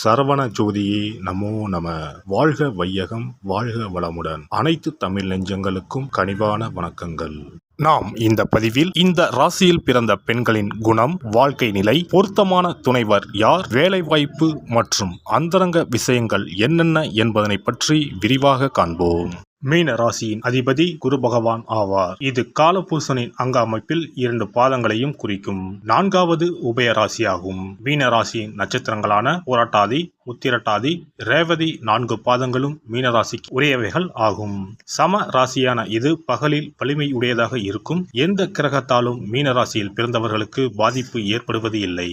சரவண ஜோதியே நமோ நம. வாழ்க வையகம், வாழ்க வளமுடன். அனைத்து தமிழ் நெஞ்சங்களுக்கும் கனிவான வணக்கங்கள். நாம் இந்த பதிவில் இந்த ராசியில் பிறந்த பெண்களின் குணம், வாழ்க்கை நிலை, பொருத்தமான துணைவர் யார், வேலைவாய்ப்பு மற்றும் அந்தரங்க விஷயங்கள் என்னென்ன என்பதனை பற்றி விரிவாக காண்போம். மீன ராசியின் அதிபதி குரு பகவான் ஆவார். இது காலபுருஷனின் அங்க அமைப்பில் 2 பாதங்களையும் குறிக்கும் 4வது உபய ராசியாகும். மீன ராசியின் நட்சத்திரங்களான புரட்டாதி, உத்திரட்டாதி, ரேவதி 4 பாதங்களும் மீனராசிக்கு உரியவைகள் ஆகும். சம ராசியான இது பகலில் வலிமை உடையதாக இருக்கும். எந்த கிரகத்தாலும் மீனராசியில் பிறந்தவர்களுக்கு பாதிப்பு ஏற்படுவது இல்லை.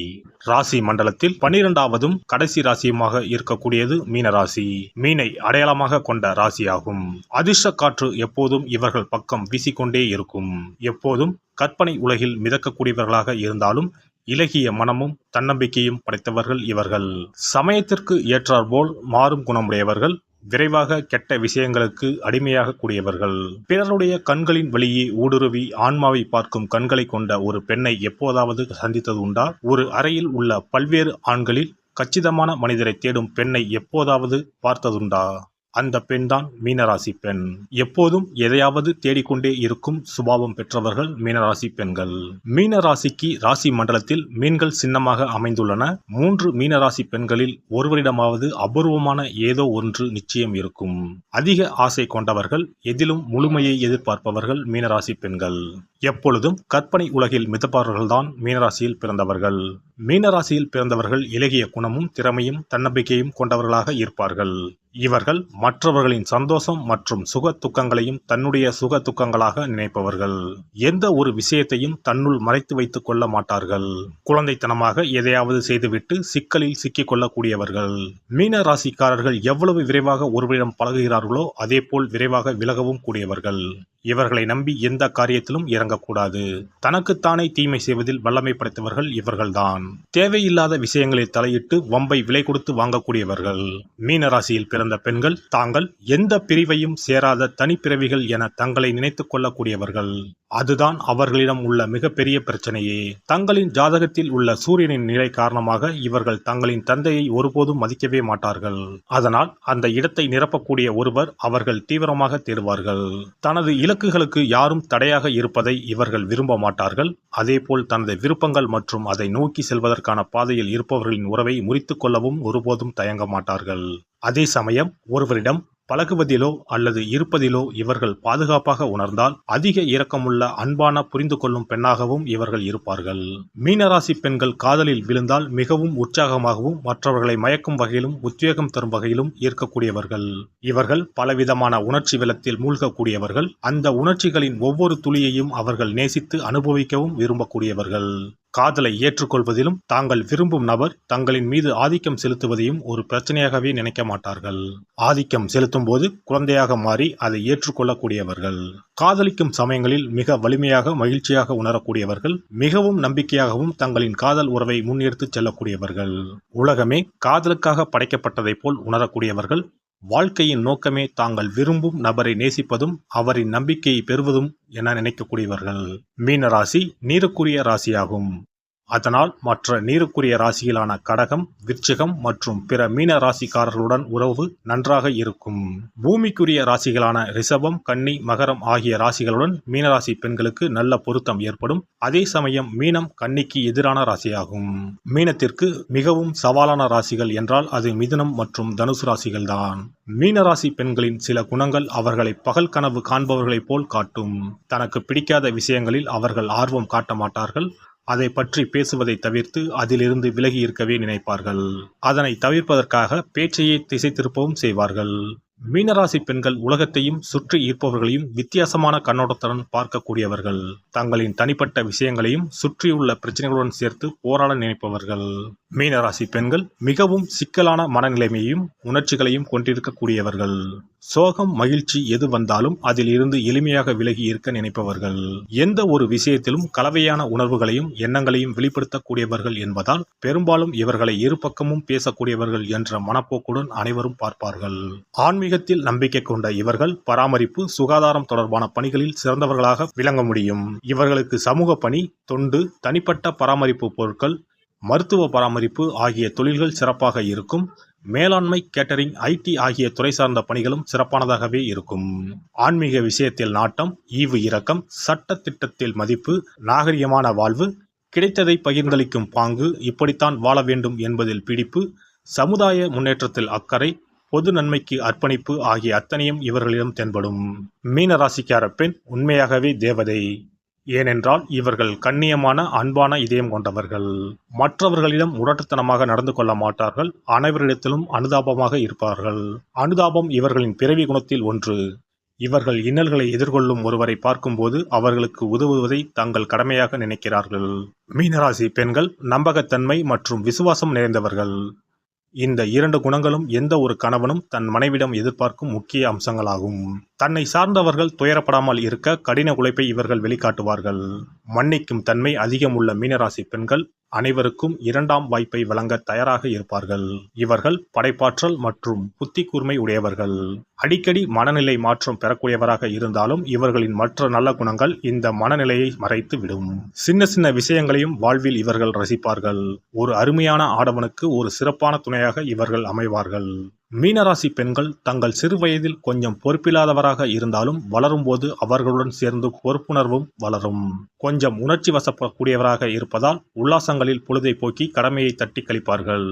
ராசி மண்டலத்தில் 12வதும் கடைசி ராசியுமாக இருக்கக்கூடியது மீனராசி. மீனை அடையாளமாக கொண்ட ராசியாகும். அதிர்ஷ்ட காற்று எப்போதும் இவர்கள் பக்கம் வீசிக்கொண்டே இருக்கும். எப்போதும் கற்பனை உலகில் மிதக்கக்கூடியவர்களாக இருந்தாலும் இலகிய மனமும் தன்னம்பிக்கையும் படைத்தவர்கள் இவர்கள். சமயத்திற்கு ஏற்றாற்போல் மாறும் குணமுடையவர்கள். விரைவாக கெட்ட விஷயங்களுக்கு அடிமையாக கூடியவர்கள். பிறருடைய கண்களின் வழியே ஊடுருவி ஆன்மாவை பார்க்கும் கண்களை கொண்ட ஒரு பெண்ணை எப்போதாவது சந்தித்தது உண்டா? ஒரு அறையில் உள்ள பல்வேறு ஆண்களில் கச்சிதமான மனிதரை தேடும் பெண்ணை எப்போதாவது பார்த்ததுண்டா? அந்த பெண்தான் மீனராசி பெண். எப்போதும் எதையாவது தேடிக்கொண்டே இருக்கும் சுபாவம் பெற்றவர்கள் மீனராசி பெண்கள். மீனராசிக்கு ராசி மண்டலத்தில் மீன்கள் சின்னமாக அமைந்துள்ளன. 3 மீனராசி பெண்களில் ஒருவரிடமாவது அபூர்வமான ஏதோ ஒன்று நிச்சயம் இருக்கும். அதிக ஆசை கொண்டவர்கள், எதிலும் முழுமையை எதிர்பார்ப்பவர்கள் மீனராசி பெண்கள். எப்பொழுதும் கற்பனை உலகில் மிதப்பவர்கள்தான் மீனராசியில் பிறந்தவர்கள். மீனராசியில் பிறந்தவர்கள் இலகிய குணமும் திறமையும் தன்னம்பிக்கையும் கொண்டவர்களாக இருப்பார்கள். இவர்கள் மற்றவர்களின் சந்தோஷம் மற்றும் சுக துக்கங்களையும் தன்னுடைய சுக துக்கங்களாக நினைப்பவர்கள். எந்த ஒரு விஷயத்தையும் தன்னுள் மறைத்து வைத்துக் கொள்ள மாட்டார்கள். குழந்தைத்தனமாக எதையாவது செய்துவிட்டு சிக்கலில் சிக்கிக் கொள்ளக்கூடியவர்கள். மீன ராசிக்காரர்கள் எவ்வளவு விரைவாக ஒருவரிடம் பழகுகிறார்களோ அதேபோல் விரைவாக விலகவும் கூடியவர்கள். இவர்களை நம்பி எந்த காரியத்திலும் இறங்கக்கூடாது. தனக்குத்தானே தீமை செய்வதில் வல்லமை படைத்தவர்கள் இவர்கள்தான். தேவையில்லாத விஷயங்களில் தலையிட்டு வம்பை விலை கொடுத்து வாங்கக்கூடியவர்கள். மீனராசியில் பிறந்த பெண்கள் தாங்கள் எந்த பிரிவையும் சேராத தனிப்பிறவிகள் என தங்களை நினைத்துக் கொள்ளக்கூடியவர்கள். அதுதான் அவர்களிடம் உள்ள மிகப்பெரிய பிரச்சனையே. தங்களின் ஜாதகத்தில் உள்ள சூரியனின் நிலை காரணமாக இவர்கள் தங்களின் தந்தையை ஒருபோதும் மதிக்கவே மாட்டார்கள். அதனால் அந்த இடத்தை நிரப்பக்கூடிய ஒருவர் அவர்கள் தீவிரமாக தேடுவார்கள். தனது இலக்குகளுக்கு யாரும் தடையாக இருப்பதை இவர்கள் விரும்ப மாட்டார்கள். அதேபோல் தனது விருப்பங்கள் மற்றும் அதை நோக்கி செல்வதற்கான பாதையில் இருப்பவர்களின் உறவை முறித்துக் கொள்ளவும் ஒருபோதும் தயங்க மாட்டார்கள். அதே சமயம் ஒருவரிடம் பழகுவதிலோ அல்லது இருப்பதிலோ இவர்கள் பாதுகாப்பாக உணர்ந்தால் அதிக இரக்கமுள்ள அன்பான புரிந்து கொள்ளும் பெண்ணாகவும் இவர்கள் இருப்பார்கள். மீனராசி பெண்கள் காதலில் விழுந்தால் மிகவும் உற்சாகமாகவும் மற்றவர்களை மயக்கும் வகையிலும் உத்வேகம் தரும் வகையிலும் ஈர்க்கக்கூடியவர்கள். இவர்கள் பலவிதமான உணர்ச்சி வெள்ளத்தில் மூழ்கக்கூடியவர்கள். அந்த உணர்ச்சிகளின் ஒவ்வொரு துளியையும் அவர்கள் நேசித்து அனுபவிக்கவும் விரும்பக்கூடியவர்கள். காதலை ஏற்றுக்கொள்வதிலும் தாங்கள் விரும்பும் நபர் தங்களின் மீது ஆதிக்கம் செலுத்துவதையும் ஒரு பிரச்சனையாகவே நினைக்க மாட்டார்கள். ஆதிக்கம் செலுத்தும் போது குழந்தையாக மாறி அதை ஏற்றுக்கொள்ளக்கூடியவர்கள். காதலிக்கும் சமயங்களில் மிக வலிமையாக மகிழ்ச்சியாக உணரக்கூடியவர்கள். மிகவும் நம்பிக்கையாகவும் தங்களின் காதல் உறவை முன்னெடுத்துச் செல்லக்கூடியவர்கள். உலகமே காதலுக்காக படைக்கப்பட்டதைப் போல் உணரக்கூடியவர்கள். வாழ்க்கையின் நோக்கமே தாங்கள் விரும்பும் நபரை நேசிப்பதும் அவரின் நம்பிக்கையை பெறுவதும் என நினைக்கக்கூடியவர்கள். மீனராசி நீருக்குரிய ராசியாகும். அதனால் மற்ற நீருக்குரிய ராசிகளான கடகம், விருச்சிகம் மற்றும் பிற மீன ராசிக்காரர்களுடன் உறவு நன்றாக இருக்கும். பூமிக்குரிய ராசிகளான ரிஷபம், கன்னி, மகரம் ஆகிய ராசிகளுடன் மீனராசி பெண்களுக்கு நல்ல பொருத்தம் ஏற்படும். அதே சமயம் மீனம் கன்னிக்கு எதிரான ராசியாகும். மீனத்திற்கு மிகவும் சவாலான ராசிகள் என்றால் அது மிதுனம் மற்றும் தனுசு ராசிகள்தான். மீனராசி பெண்களின் சில குணங்கள் அவர்களை பகல் கனவு காண்பவர்களைப் போல் காட்டும். தனக்கு பிடிக்காத விஷயங்களில் அவர்கள் ஆர்வம் காட்ட மாட்டார்கள். அதை பற்றி பேசுவதை தவிர்த்து அதிலிருந்து விலகி இருக்கவே நினைப்பார்கள். அதனை தவிர்ப்பதற்காக பேச்சையே திசை திருப்பவும் செய்வார்கள். மீனராசி பெண்கள் உலகத்தையும் சுற்றி இருப்பவர்களையும் வித்தியாசமான கண்ணோட்டத்துடன் பார்க்கக்கூடியவர்கள். தங்களின் தனிப்பட்ட விஷயங்களையும் சுற்றியுள்ள பிரச்சனைகளுடன் சேர்த்து போராட நினைப்பவர்கள். மீனராசி பெண்கள் மிகவும் சிக்கலான மனநிலைமையும் உணர்ச்சிகளையும் கொண்டிருக்கக்கூடியவர்கள். சோகம், மகிழ்ச்சி எது வந்தாலும் அதில் இருந்து எளிமையாக விலகி இருக்க நினைப்பவர்கள். எந்த ஒரு விஷயத்திலும் கலவையான உணர்வுகளையும் எண்ணங்களையும் வெளிப்படுத்தக்கூடியவர்கள் என்பதால் பெரும்பாலும் இவர்களை இரு பக்கமும் பேசக்கூடியவர்கள் என்ற மனப்போக்குடன் அனைவரும் பார்ப்பார்கள். ஆன்மீகத்தில் நம்பிக்கை கொண்ட இவர்கள் பராமரிப்பு, சுகாதாரம் தொடர்பான பணிகளில் சிறந்தவர்களாக விளங்க முடியும். இவர்களுக்கு சமூக பணி, தொண்டு, தனிப்பட்ட பராமரிப்பு பொருட்கள், மருத்துவ பராமரிப்பு ஆகிய தொழில்கள் சிறப்பாக இருக்கும். மேலாண்மை, கேட்டரிங், IT ஆகிய துறை சார்ந்த பணிகளும் சிறப்பானதாகவே இருக்கும். ஆன்மீக விஷயத்தில் நாட்டம், ஈவு இரக்கம், சட்ட திட்டத்தில் மதிப்பு, நாகரிகமான வாழ்வு, கிடைத்ததை பகிர்ந்தளிக்கும் பாங்கு, இப்படித்தான் வாழ வேண்டும் என்பதில் பிடிப்பு, சமுதாய முன்னேற்றத்தில் அக்கறை, பொது நன்மைக்கு அர்ப்பணிப்பு ஆகிய அத்தனையும் இவர்களிடம் தென்படும். மீன ராசிக்கார பெண் உண்மையாகவே தேவதை. ஏனென்றால் இவர்கள் கண்ணியமான, அன்பான இதயம் கொண்டவர்கள். மற்றவர்களிடம் முரட்டுத்தனமாக நடந்து கொள்ள மாட்டார்கள். அனைவரிடத்திலும் அனுதாபமாக இருப்பார்கள். அனுதாபம் இவர்களின் பிறவி குணத்தில் ஒன்று. இவர்கள் இன்னல்களை எதிர்கொள்ளும் ஒருவரை பார்க்கும்போது அவர்களுக்கு உதவுவதை தங்கள் கடமையாக நினைக்கிறார்கள். மீனராசி பெண்கள் நம்பகத்தன்மை மற்றும் விசுவாசம் நிறைந்தவர்கள். இந்த 2 குணங்களும் எந்த ஒரு கணவனும் தன் மனைவிடம் எதிர்பார்க்கும் முக்கிய அம்சங்களாகும். தன்னை சார்ந்தவர்கள் துயரப்படாமல் இருக்க கடின உழைப்பை இவர்கள் வெளிக்காட்டுவார்கள். மன்னிக்கும் தன்மை அதிகம் உள்ள மீனராசி பெண்கள் அனைவருக்கும் 2ஆம் வாய்ப்பை வழங்க தயாராக இருப்பார்கள். இவர்கள் படைப்பாற்றல் மற்றும் புத்தி கூர்மை உடையவர்கள். அடிக்கடி மனநிலை மாற்றம் பெறக்கூடியவராக இருந்தாலும் இவர்களின் மற்ற நல்ல குணங்கள் இந்த மனநிலையை மறைத்து விடும். சின்ன சின்ன விஷயங்களையும் வாழ்வில் இவர்கள் ரசிப்பார்கள். ஒரு அருமையான ஆடவனுக்கு ஒரு சிறப்பான துணையாக இவர்கள் அமைவார்கள். மீனராசி பெண்கள் தங்கள் சிறு வயதில் கொஞ்சம் பொறுப்பில்லாதவராக இருந்தாலும் வளரும்போது அவர்களுடன் சேர்ந்து பொறுப்புணர்வும் வளரும். கொஞ்சம் உணர்ச்சி வசப்படக்கூடியவராக இருப்பதால் உல்லாசங்களில் பொழுதை போக்கி கடமையை தட்டி கழிப்பார்கள்.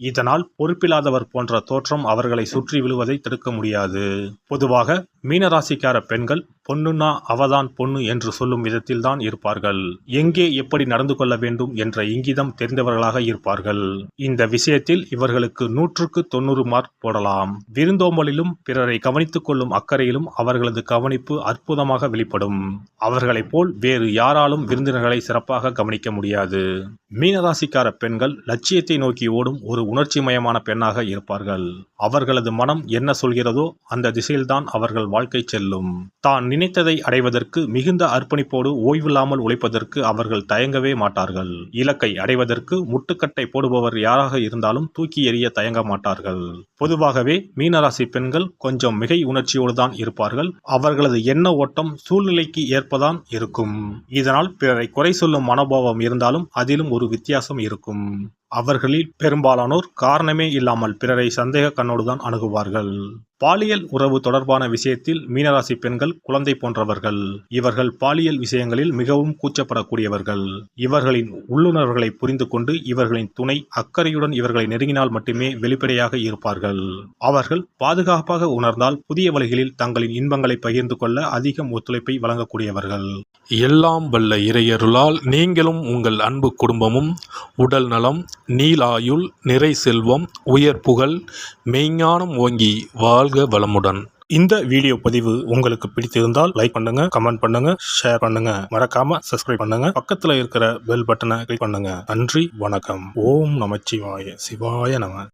இதனால் பொறுப்பில்லாதவர் போன்ற தோற்றம் அவர்களை சுற்றி விழுவதை தடுக்க முடியாது. பொதுவாக மீனராசிக்கார பெண்கள் பொண்ணுன்னா அவதான் பொண்ணு என்று சொல்லும் விதத்தில்தான் இருப்பார்கள். எங்கே எப்படி நடந்து கொள்ள வேண்டும் என்ற இங்கிதம் தெரிந்தவர்களாக இருப்பார்கள். இந்த விஷயத்தில் இவர்களுக்கு 100க்கு 90 மார்க் போடலாம். விருந்தோம்பலிலும் பிறரை கவனித்துக் கொள்ளும் அக்கறையிலும் அவர்களது கவனிப்பு அற்புதமாக வெளிப்படும். அவர்களைப் போல் வேறு யாராலும் விருந்தினர்களை சிறப்பாக கவனிக்க முடியாது. மீனராசிக்கார பெண்கள் லட்சியத்தை நோக்கி ஓடும் ஒரு உணர்ச்சிமயமான பெண்ணாக இருப்பார்கள். அவர்களது மனம் என்ன சொல்கிறதோ அந்த திசையில்தான் அவர்கள் வாழ்க்கை செல்லும். தான் நினைத்ததை அடைவதற்கு மிகுந்த அர்ப்பணிப்போடு ஓய்வில்லாமல் உழைப்பதற்கு அவர்கள் தயங்கவே மாட்டார்கள். இலக்கை அடைவதற்கு முட்டுக்கட்டை போடுபவர் யாராக இருந்தாலும் தூக்கி எறிய தயங்க மாட்டார்கள். பொதுவாகவே மீனராசி பெண்கள் கொஞ்சம் மிகை உணர்ச்சியோடு தான் இருப்பார்கள். அவர்களது எண்ண ஓட்டம் சூழ்நிலைக்கு ஏற்பதான் இருக்கும். இதனால் பிறரை குறை சொல்லும் மனோபாவம் இருந்தாலும் அதிலும் ஒரு வித்தியாசம் இருக்கும். அவர்களில் பெரும்பாலானோர் காரணமே இல்லாமல் பிறரை சந்தேக கண்ணோடுதான் அணுகுவார்கள். பாலியல் உறவு தொடர்பான விஷயத்தில் மீனராசி பெண்கள் குழந்தை போன்றவர்கள். இவர்கள் பாலியல் விஷயங்களில் மிகவும் கூச்சப்படக்கூடியவர்கள். இவர்களின் உள்ளுணர்வுகளை புரிந்து கொண்டு இவர்களின் துணை அக்கறையுடன் இவர்களை நெருங்கினால் மட்டுமே வெளிப்படையாக இருப்பார்கள். அவர்கள் பாதுகாப்பாக உணர்ந்தால் புதிய வழிகளில் தங்களின் இன்பங்களை பகிர்ந்து கொள்ள அதிகம் ஒத்துழைப்பை வழங்கக்கூடியவர்கள். எல்லாம் வல்ல இறையருளால் நீங்களும் உங்கள் அன்பு குடும்பமும் உடல் நலம், நீலாயுள், நிறை செல்வம், உயர் புகழ், மெய்ஞானம் ஓங்கி வாழ்க வளமுடன். இந்த வீடியோ பதிவு உங்களுக்கு பிடித்திருந்தால் லைக் பண்ணுங்க, கமெண்ட் பண்ணுங்க, ஷேர் பண்ணுங்க. மறக்காம சப்ஸ்கிரைப் பண்ணுங்க. பக்கத்துல இருக்கிற பெல் பட்டனை கிளிக் பண்ணுங்க. நன்றி, வணக்கம். ஓம் நமச்சிவாய. சிவாய நம.